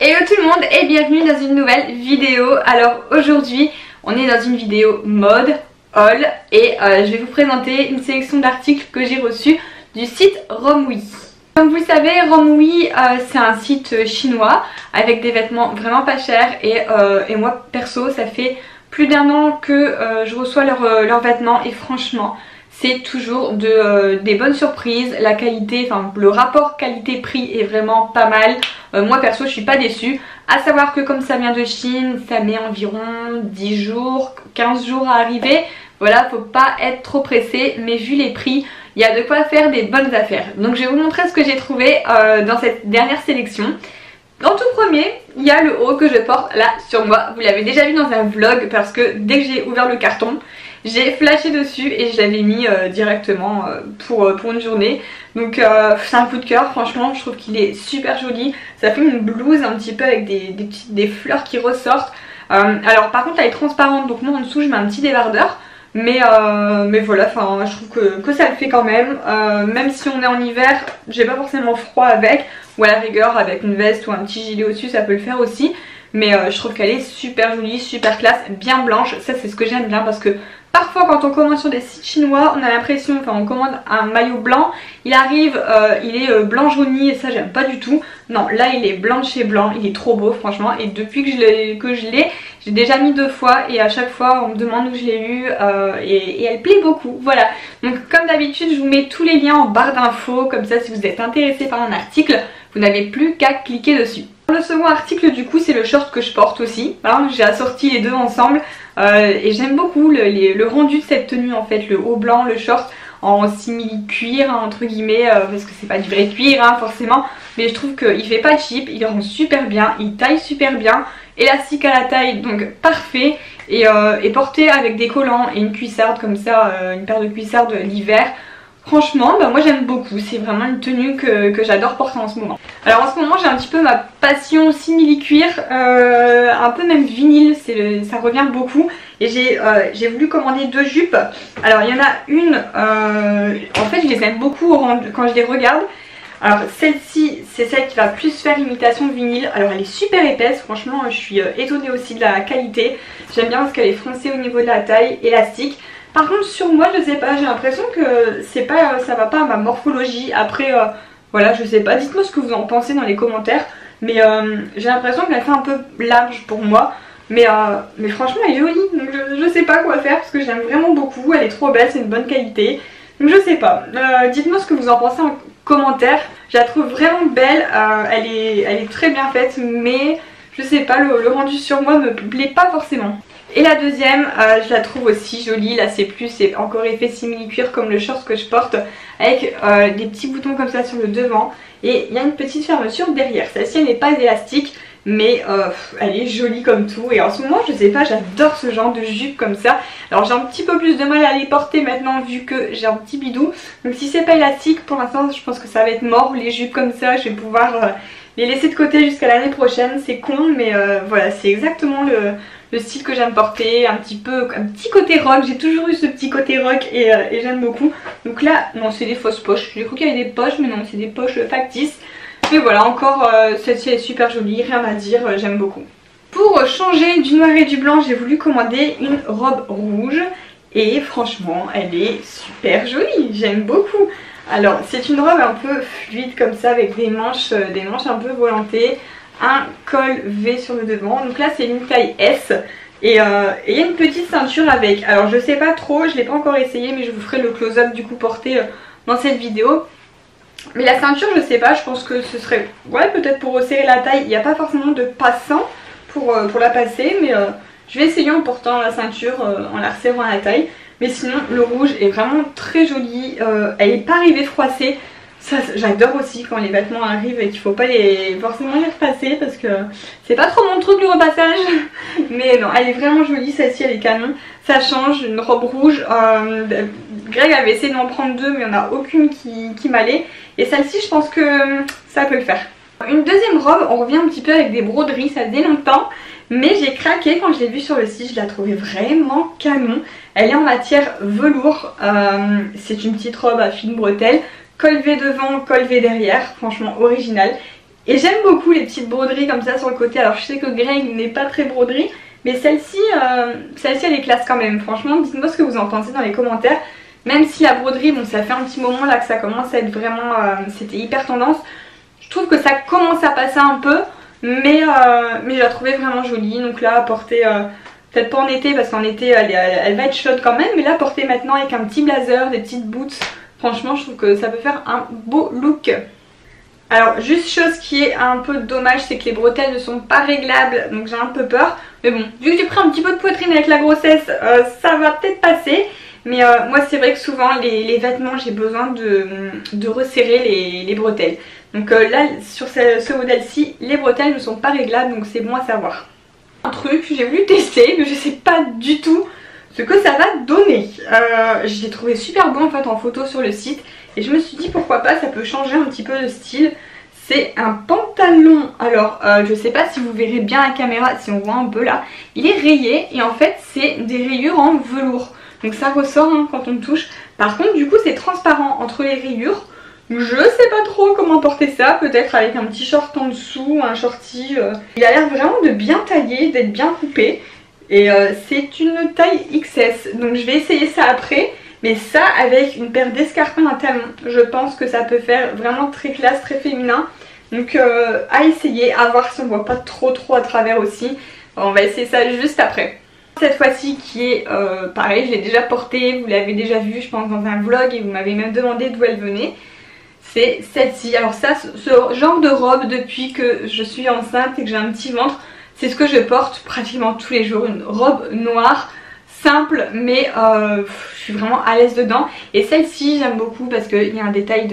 Hello tout le monde et bienvenue dans une nouvelle vidéo. Alors aujourd'hui on est dans une vidéo mode haul et je vais vous présenter une sélection d'articles que j'ai reçus du site Romwe. Comme vous le savez, Romwe c'est un site chinois avec des vêtements vraiment pas chers et moi perso ça fait plus d'un an que je reçois leurs vêtements et franchement c'est toujours des bonnes surprises. La qualité, enfin le rapport qualité-prix est vraiment pas mal. Moi perso je suis pas déçue. À savoir que comme ça vient de Chine, ça met environ 10 jours, 15 jours à arriver. Voilà, faut pas être trop pressé, mais vu les prix, il y a de quoi faire des bonnes affaires. Donc je vais vous montrer ce que j'ai trouvé dans cette dernière sélection. En tout premier, il y a le haut que je porte là sur moi. Vous l'avez déjà vu dans un vlog parce que dès que j'ai ouvert le carton, j'ai flashé dessus et je l'avais mis directement pour une journée. Donc c'est un coup de cœur, franchement je trouve qu'il est super joli. Ça fait une blouse un petit peu avec des fleurs qui ressortent. Alors par contre elle est transparente, donc moi en dessous je mets un petit débardeur. Mais voilà, je trouve que ça le fait quand même. Même si on est en hiver, j'ai pas forcément froid avec. Ou à la rigueur avec une veste ou un petit gilet au-dessus, ça peut le faire aussi. Mais je trouve qu'elle est super jolie, super classe, bien blanche. Ça c'est ce que j'aime bien parce que parfois quand on commande sur des sites chinois, on a l'impression, on commande un maillot blanc, il arrive, il est blanc jauni et ça j'aime pas du tout. Non, là il est blanc de chez blanc, il est trop beau franchement. Et depuis que je l'ai, j'ai déjà mis 2 fois et à chaque fois on me demande où je l'ai eu et elle plaît beaucoup. Voilà, donc comme d'habitude je vous mets tous les liens en barre d'infos, comme ça si vous êtes intéressé par un article, vous n'avez plus qu'à cliquer dessus. Le second article du coup c'est le short que je porte aussi, hein, j'ai assorti les deux ensemble et j'aime beaucoup le rendu de cette tenue en fait, le haut blanc, le short en simili cuir hein, entre guillemets parce que c'est pas du vrai cuir hein, forcément, mais je trouve qu'il fait pas cheap, il rend super bien, il taille super bien, élastique à la taille donc parfait et porté avec des collants et une cuissarde comme ça, une paire de cuissardes l'hiver. Franchement, moi j'aime beaucoup, c'est vraiment une tenue que j'adore porter en ce moment. Alors en ce moment j'ai un petit peu ma passion simili cuir, un peu même vinyle, ça revient beaucoup. Et j'ai voulu commander 2 jupes. Alors il y en a une, en fait je les aime beaucoup quand je les regarde. Alors celle-ci c'est celle qui va plus faire imitation de vinyle. Alors elle est super épaisse, franchement je suis étonnée aussi de la qualité. J'aime bien parce qu'elle est froncée au niveau de la taille, élastique. Par contre sur moi je sais pas, j'ai l'impression que ça va pas à ma morphologie. Après voilà je sais pas, dites-moi ce que vous en pensez dans les commentaires. Mais j'ai l'impression qu'elle fait un peu large pour moi. Mais franchement elle est jolie, donc je sais pas quoi faire parce que j'aime vraiment beaucoup. Elle est trop belle, c'est une bonne qualité. Donc je sais pas, dites-moi ce que vous en pensez en commentaire. Je la trouve vraiment belle, elle est très bien faite. Mais je sais pas, le rendu sur moi me plaît pas forcément. Et la deuxième, je la trouve aussi jolie, là c'est encore effet simili cuir comme le short que je porte, avec des petits boutons comme ça sur le devant et il y a une petite fermeture derrière. Celle-ci elle n'est pas élastique mais elle est jolie comme tout et en ce moment je sais pas, j'adore ce genre de jupe comme ça. Alors j'ai un petit peu plus de mal à les porter maintenant vu que j'ai un petit bidou, donc si c'est pas élastique pour l'instant je pense que ça va être mort les jupes comme ça. Je vais pouvoir les laisser de côté jusqu'à l'année prochaine, c'est con mais voilà c'est exactement le style que j'aime porter, un petit côté rock. J'ai toujours eu ce petit côté rock et j'aime beaucoup. Donc là non c'est des fausses poches, j'ai cru qu'il y avait des poches mais non c'est des poches factices. Mais voilà encore celle-ci est super jolie, rien à dire, j'aime beaucoup. Pour changer du noir et du blanc j'ai voulu commander une robe rouge et franchement elle est super jolie, j'aime beaucoup. Alors c'est une robe un peu fluide comme ça avec des manches un peu volantées, un col V sur le devant, donc là c'est une taille S et il y a une petite ceinture avec. Alors je sais pas trop, je l'ai pas encore essayé mais je vous ferai le close-up du coup porté dans cette vidéo. Mais la ceinture je sais pas, je pense que ce serait ouais peut-être pour resserrer la taille, il n'y a pas forcément de passant pour la passer mais je vais essayer en portant la ceinture, en la resserrant à la taille. Mais sinon le rouge est vraiment très joli, elle n'est pas arrivée froissée. Ça j'adore aussi quand les vêtements arrivent et qu'il faut pas forcément les repasser parce que c'est pas trop mon truc le repassage. Mais non elle est vraiment jolie, celle-ci elle est canon. Ça change, une robe rouge, Greg avait essayé d'en prendre 2 mais il n'y en a aucune qui m'allait. Et celle-ci je pense que ça peut le faire. Une deuxième robe, on revient un petit peu avec des broderies, ça faisait longtemps. Mais j'ai craqué quand je l'ai vue sur le site, je la trouvais vraiment canon. Elle est en matière velours, c'est une petite robe à fines bretelles. Col V devant, col V derrière, franchement original. Et j'aime beaucoup les petites broderies comme ça sur le côté. Alors je sais que Greg n'est pas très broderie, mais celle-ci elle est classe quand même. Franchement, dites-moi ce que vous en pensez dans les commentaires. Même si la broderie, bon, ça fait un petit moment là que ça commence à être vraiment... c'était hyper tendance. Je trouve que ça commence à passer un peu, mais je la trouvais vraiment jolie. Donc là, à porter, peut-être pas en été parce qu'en été elle va être chaude quand même, mais là, porter maintenant avec un petit blazer, des petites boots, franchement, je trouve que ça peut faire un beau look. Alors, juste chose qui est un peu dommage, c'est que les bretelles ne sont pas réglables, donc j'ai un peu peur. Mais bon, vu que j'ai pris un petit peu de poitrine avec la grossesse, ça va peut-être passer. Mais moi c'est vrai que souvent les vêtements j'ai besoin de resserrer les bretelles. Donc là sur ce modèle-ci les bretelles ne sont pas réglables, donc c'est bon à savoir. Un truc, j'ai voulu tester mais je sais pas du tout ce que ça va donner. Je l'ai trouvé super beau en fait en photo sur le site et je me suis dit pourquoi pas, ça peut changer un petit peu de style. C'est un pantalon, alors je sais pas si vous verrez bien la caméra, si on voit un peu là. Il est rayé et en fait c'est des rayures en velours. Donc ça ressort hein, quand on touche. Par contre du coup c'est transparent entre les rayures. Je sais pas trop comment porter ça. Peut-être avec un petit short en dessous, un shorty. Il a l'air vraiment de bien tailler, d'être bien coupé. Et c'est une taille XS. Donc je vais essayer ça après. Mais ça avec une paire d'escarpins à talons, je pense que ça peut faire vraiment très classe, très féminin. Donc à essayer, à voir si on voit pas trop à travers aussi. On va essayer ça juste après. Cette fois-ci qui est pareil, je l'ai déjà portée, vous l'avez déjà vue je pense dans un vlog et vous m'avez même demandé d'où elle venait. C'est celle-ci. Alors ça, ce genre de robe depuis que je suis enceinte et que j'ai un petit ventre, c'est ce que je porte pratiquement tous les jours. Une robe noire, simple mais je suis vraiment à l'aise dedans. Et celle-ci j'aime beaucoup parce qu'il y a un détail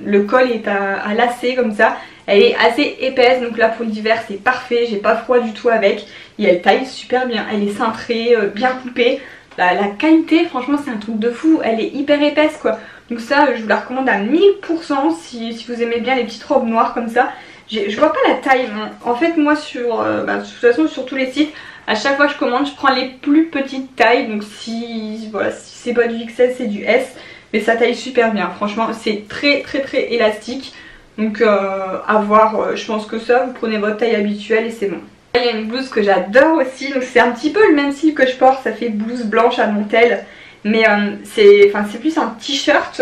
le col est à lacets comme ça. Elle est assez épaisse donc là pour l'hiver c'est parfait, j'ai pas froid du tout avec. Et elle taille super bien, elle est cintrée, bien coupée. La qualité franchement c'est un truc de fou, elle est hyper épaisse quoi. Donc ça je vous la recommande à 1000% si vous aimez bien les petites robes noires comme ça. Je vois pas la taille, en fait moi de toute façon sur tous les sites, à chaque fois que je commande je prends les plus petites tailles. Donc si c'est pas du XS c'est du S. Mais ça taille super bien, franchement c'est très élastique. Donc à voir, je pense que ça, vous prenez votre taille habituelle et c'est bon. Il y a une blouse que j'adore aussi, donc c'est un petit peu le même style que je porte, ça fait blouse blanche à dentelle. Mais c'est plus un t-shirt.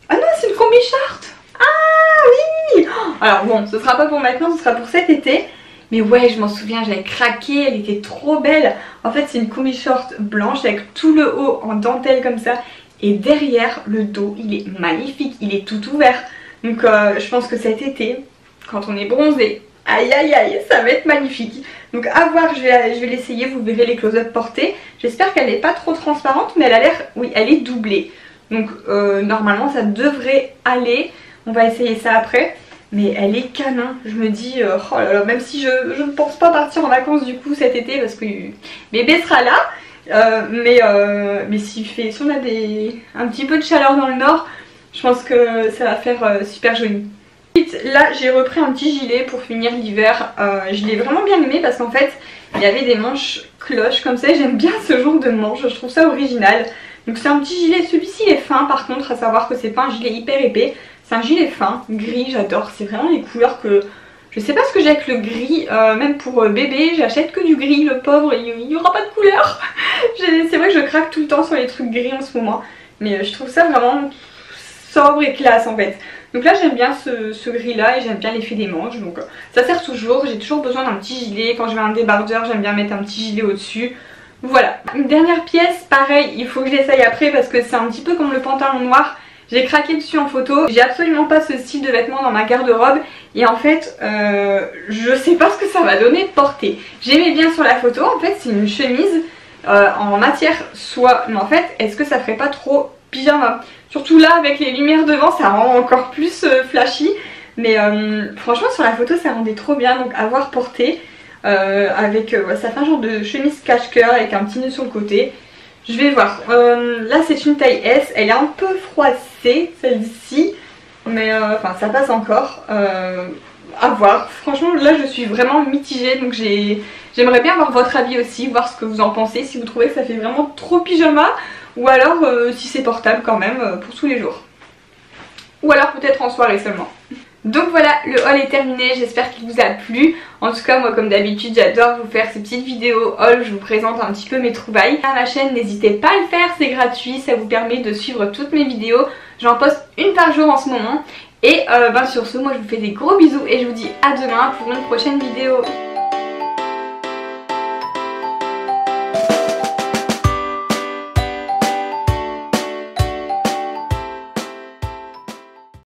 Ah non, c'est une combi-shirt. Ah oui. Alors bon, ce sera pas pour maintenant, ce sera pour cet été. Mais ouais, je m'en souviens, j'avais craqué, elle était trop belle. En fait c'est une combi-shirt blanche avec tout le haut en dentelle comme ça. Et derrière, le dos, il est magnifique, il est tout ouvert. Donc je pense que cet été, quand on est bronzé, aïe aïe aïe, ça va être magnifique. Donc à voir, je vais l'essayer, vous verrez les close-up portés. J'espère qu'elle n'est pas trop transparente, mais elle a l'air, oui, elle est doublée. Donc normalement ça devrait aller. On va essayer ça après. Mais elle est canon, je me dis, oh là là, même si je ne pense pas partir en vacances du coup cet été parce que bébé sera là. Mais si on a un petit peu de chaleur dans le nord, je pense que ça va faire super joli. Là j'ai repris un petit gilet pour finir l'hiver. Je l'ai vraiment bien aimé parce qu'en fait il y avait des manches cloches comme ça. J'aime bien ce genre de manches, je trouve ça original. Donc c'est un petit gilet, celui-ci est fin par contre, à savoir que c'est pas un gilet hyper épais. C'est un gilet fin, gris, j'adore, c'est vraiment les couleurs que... Je sais pas ce que j'ai avec le gris, même pour bébé, j'achète que du gris, le pauvre, il n'y aura pas de couleur. C'est vrai que je craque tout le temps sur les trucs gris en ce moment, mais je trouve ça vraiment sobre et classe en fait. Donc là j'aime bien ce gris là et j'aime bien l'effet des manches, donc ça sert toujours, j'ai toujours besoin d'un petit gilet. Quand je vais à un débardeur j'aime bien mettre un petit gilet au dessus. Voilà, une dernière pièce, pareil, il faut que je l'essaye après parce que c'est un petit peu comme le pantalon noir. J'ai craqué dessus en photo, j'ai absolument pas ce style de vêtements dans ma garde-robe et en fait je sais pas ce que ça va donner porter. J'aimais bien sur la photo, en fait c'est une chemise en matière soie, mais en fait est-ce que ça ferait pas trop pyjama? Surtout là avec les lumières devant ça rend encore plus flashy, mais franchement sur la photo ça rendait trop bien, donc à voir porter avec ça fait un genre de chemise cache-cœur avec un petit nœud sur le côté. Je vais voir, là c'est une taille S, elle est un peu froissée celle-ci, mais enfin ça passe encore, à voir. Franchement là je suis vraiment mitigée, donc j'aimerais bien avoir votre avis aussi, voir ce que vous en pensez, si vous trouvez que ça fait vraiment trop pyjama, ou alors si c'est portable quand même pour tous les jours. Ou alors peut-être en soirée seulement. Donc voilà, le haul est terminé, j'espère qu'il vous a plu. En tout cas moi comme d'habitude j'adore vous faire ces petites vidéos haul où je vous présente un petit peu mes trouvailles. À ma chaîne, n'hésitez pas à le faire, c'est gratuit, ça vous permet de suivre toutes mes vidéos. J'en poste une par jour en ce moment. Et sur ce, moi je vous fais des gros bisous et je vous dis à demain pour une prochaine vidéo.